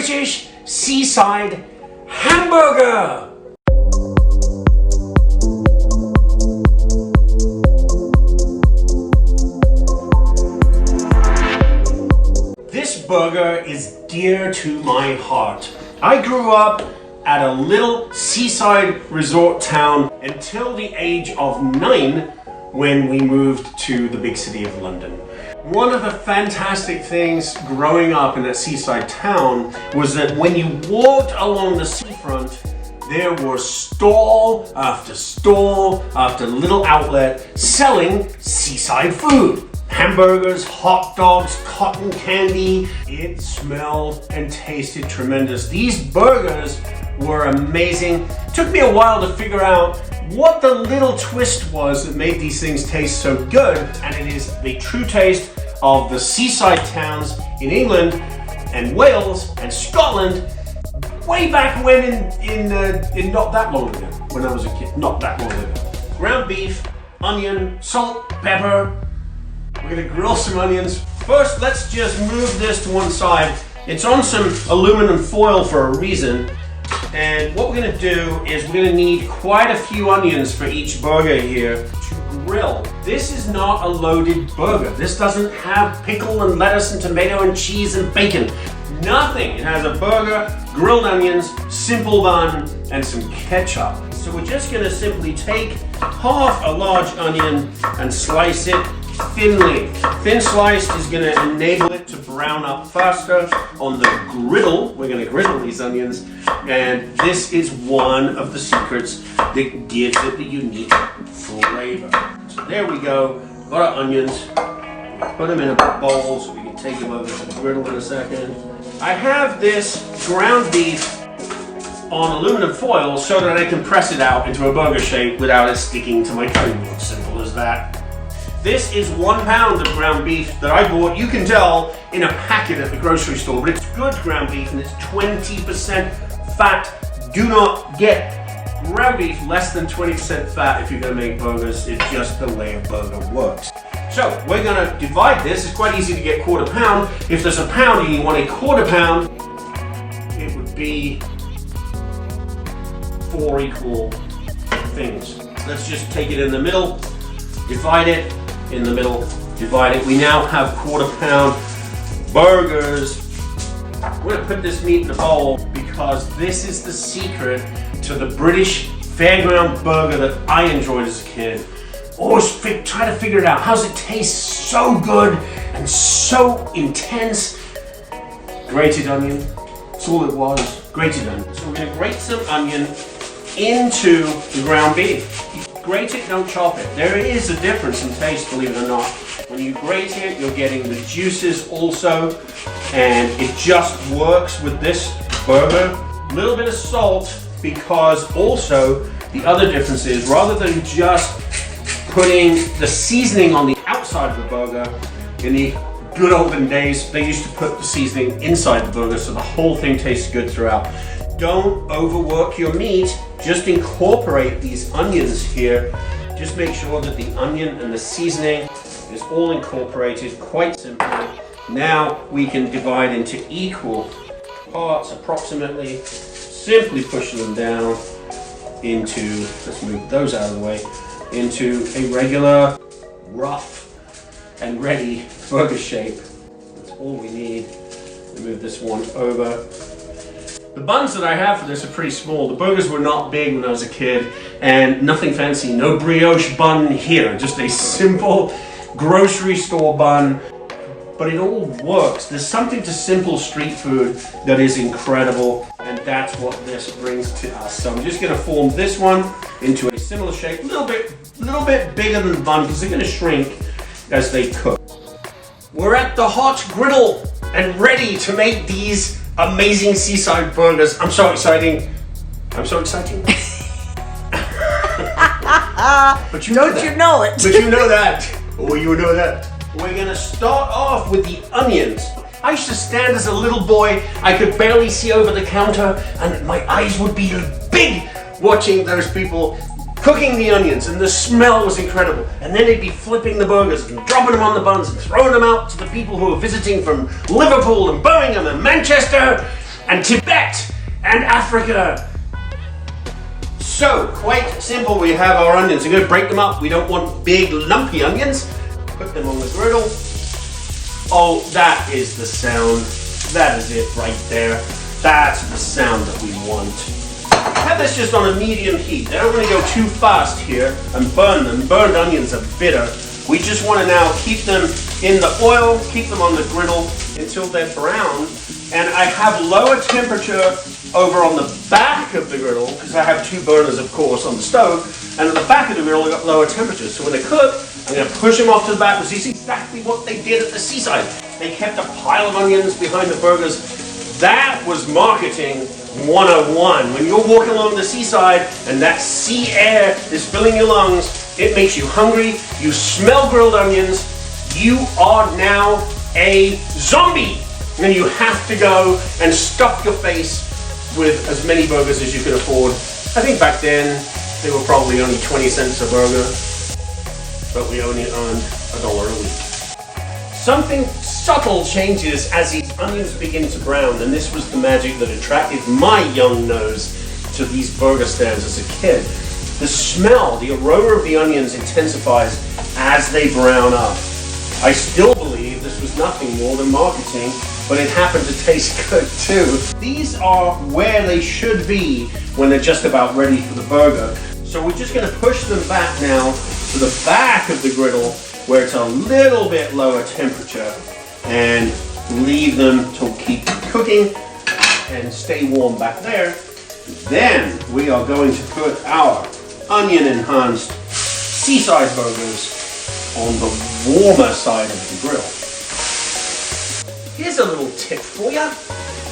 British Seaside Hamburger. This burger is dear to my heart. I grew up at a little seaside resort town until the age of 9 when we moved to the big city of London. One of the fantastic things growing up in a seaside town was that when you walked along the seafront, there was stall after little outlet selling seaside food. Hamburgers, hot dogs, cotton candy. It smelled and tasted tremendous. These burgers were amazing. It took me a while to figure out what the little twist was that made these things taste so good, and it is the true taste of the seaside towns in England and Wales and Scotland way back when in not that long ago, when I was a kid, not that long ago. Ground beef, onion, salt, pepper. We're gonna grill some onions. First, let's just move this to one side. It's on some aluminum foil for a reason. And what we're gonna do is we're gonna need quite a few onions for each burger here to grill. This is not a loaded burger. This doesn't have pickle and lettuce and tomato and cheese and bacon. Nothing. It has a burger, grilled onions, simple bun, and some ketchup. So we're just gonna simply take half a large onion and slice it thinly. Thin sliced is going to enable it to brown up faster on the griddle. We're going to griddle these onions, and this is one of the secrets that gives it the unique flavor. So there we go. Got our onions. Put them in a bowl so we can take them over to the griddle in a second. I have this ground beef on aluminum foil so that I can press it out into a burger shape without it sticking to my cutting board. Simple as that. This is 1 pound of ground beef that I bought, you can tell, in a packet at the grocery store, but it's good ground beef and it's 20% fat. Do not get ground beef less than 20% fat if you're gonna make burgers. It's just the way a burger works. So we're gonna divide this. It's quite easy to get 1/4 pound. If there's a pound and you want a 1/4 pound, it would be 4 equal things. Let's just take it in the middle, divide it, in the middle, divide it. We now have 1/4 pound burgers. We're gonna put this meat in a bowl because this is the secret to the British fairground burger that I enjoyed as a kid. Always try to figure it out. How does it taste so good and so intense? Grated onion, that's all it was, grated onion. So we're gonna grate some onion into the ground beef. Grate it, don't chop it. There is a difference in taste, believe it or not. When you grate it, you're getting the juices also, and it just works with this burger. A little bit of salt, because also the other difference is rather than just putting the seasoning on the outside of the burger, in the good olden days, they used to put the seasoning inside the burger so the whole thing tastes good throughout. Don't overwork your meat. Just incorporate these onions here. Just make sure that the onion and the seasoning is all incorporated quite simply. Now we can divide into equal parts approximately. Simply pushing them down into, let's move those out of the way, into a regular, rough and ready burger shape. That's all we need. Move this one over. The buns that I have for this are pretty small. The burgers were not big when I was a kid, and nothing fancy. No brioche bun here, just a simple grocery store bun. But it all works. There's something to simple street food that is incredible, and that's what this brings to us. So I'm just gonna form this one into a similar shape, a little bit bigger than the bun, because they're gonna shrink as they cook. We're at the hot griddle and ready to make these amazing seaside burgers. I'm so exciting. But you know that. You know it. But you know that. Oh, you know that. We're gonna start off with the onions. I used to stand as a little boy. I could barely see over the counter, and my eyes would be big watching those people cooking the onions, and the smell was incredible. And then they'd be flipping the burgers and dropping them on the buns and throwing them out to the people who were visiting from Liverpool and Birmingham and Manchester. and Tibet and Africa. So, quite simple, we have our onions. We're going to break them up. We don't want big lumpy onions. Put them on the griddle. Oh, that is the sound. That is it right there. That's the sound that we want. Have this just on a medium heat. I don't want to go too fast here and burn them. Burned onions are bitter. We just want to now keep them in the oil, keep them on the griddle until they're brown. And I have lower temperature over on the back of the griddle, because I have two burners, of course, on the stove. And at the back of the griddle, I've got lower temperature. So when they cook, I'm going to push them off to the back. This is exactly what they did at the seaside. They kept a pile of onions behind the burgers. That was marketing 101. When you're walking along the seaside and that sea air is filling your lungs, it makes you hungry, you smell grilled onions, you are now a zombie. And you have to go and stuff your face with as many burgers as you can afford. I think back then they were probably only 20 cents a burger, but we only earned $1 a week. Something subtle changes as these onions begin to brown, and this was the magic that attracted my young nose to these burger stands as a kid. The smell, the aroma of the onions intensifies as they brown up. I still believe this was nothing more than marketing, but it happened to taste good too. These are where they should be when they're just about ready for the burger. So we're just going to push them back now to the back of the griddle where it's a little bit lower temperature and leave them to keep cooking and stay warm back there. Then we are going to put our onion enhanced seaside burgers on the warmer side of the grill. Here's a little tip for you.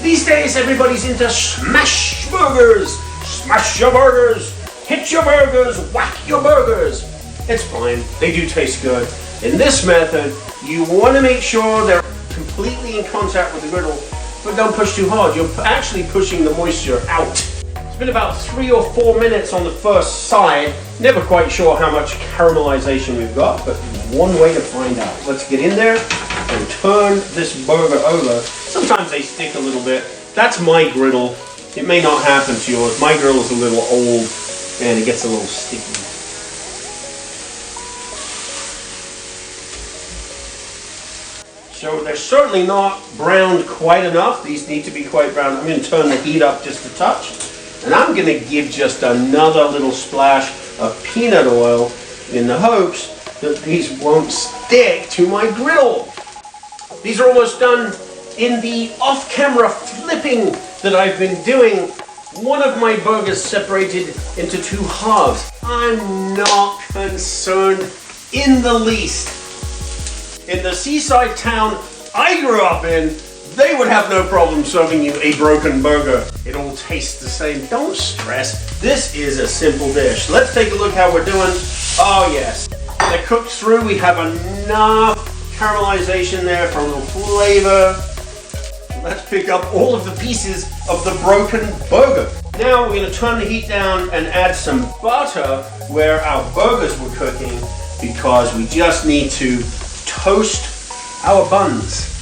These days everybody's into smash burgers. Smash your burgers, hit your burgers, whack your burgers. It's fine, they do taste good. In this method, you want to make sure they're completely in contact with the griddle, but don't push too hard. You're actually pushing the moisture out. It's been about 3 or 4 minutes on the first side. Never quite sure how much caramelization we've got, but one way to find out. Let's get in there and turn this burger over. Sometimes they stick a little bit. That's my griddle. It may not happen to yours. My griddle is a little old and it gets a little sticky. So they're certainly not browned quite enough. These need to be quite brown. I'm going to turn the heat up just a touch. And I'm going to give just another little splash of peanut oil in the hopes that these won't stick to my griddle. These are almost done. In the off-camera flipping that I've been doing, one of my burgers separated into 2 halves. I'm not concerned in the least. In the seaside town I grew up in, they would have no problem serving you a broken burger. It all tastes the same. Don't stress. This is a simple dish. Let's take a look how we're doing. Oh yes, they're cooked through. We have enough caramelization there for a little flavor. Let's pick up all of the pieces of the broken burger. Now we're going to turn the heat down and add some butter where our burgers were cooking, because we just need to toast our buns.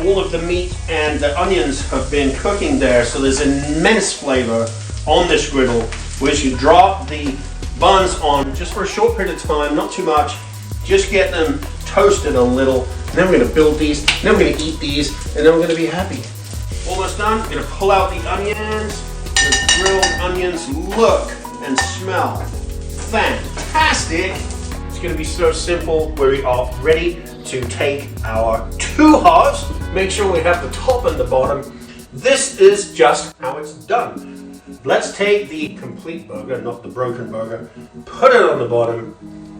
All of the meat and the onions have been cooking there, so there's immense flavor on this griddle, which you drop the buns on just for a short period of time, not too much. Just get them toasted a little, and then we're going to build these, and then we're going to eat these, and then we're going to be happy. Almost done. We're going to pull out the onions. The grilled onions look and smell fantastic. It's going to be so simple. We are ready to take our 2 halves. Make sure we have the top and the bottom. This is just how it's done. Let's take the complete burger, not the broken burger, put it on the bottom.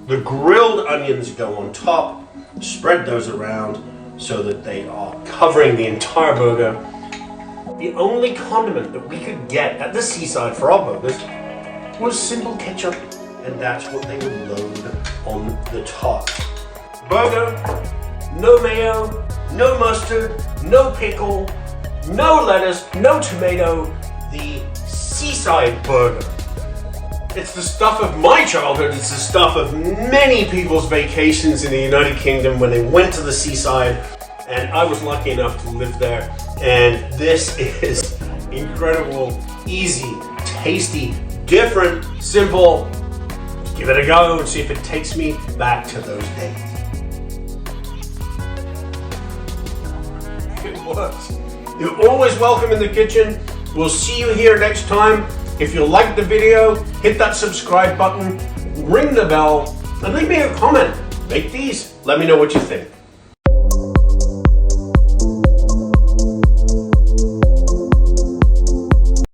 The grilled onions go on top. Spread those around so that they are covering the entire burger. The only condiment that we could get at the seaside for our burgers was simple ketchup, and that's what they would load on the top. Burger, no mayo, no mustard, no pickle, no lettuce, no tomato, the seaside burger. It's the stuff of my childhood. It's the stuff of many people's vacations in the United Kingdom when they went to the seaside, and I was lucky enough to live there. And this is incredible, easy, tasty, different, simple. Give it a go and see if it takes me back to those days. It works. You're always welcome in the kitchen. We'll see you here next time. If you liked the video, hit that subscribe button, ring the bell, and leave me a comment. Make these. Let me know what you think.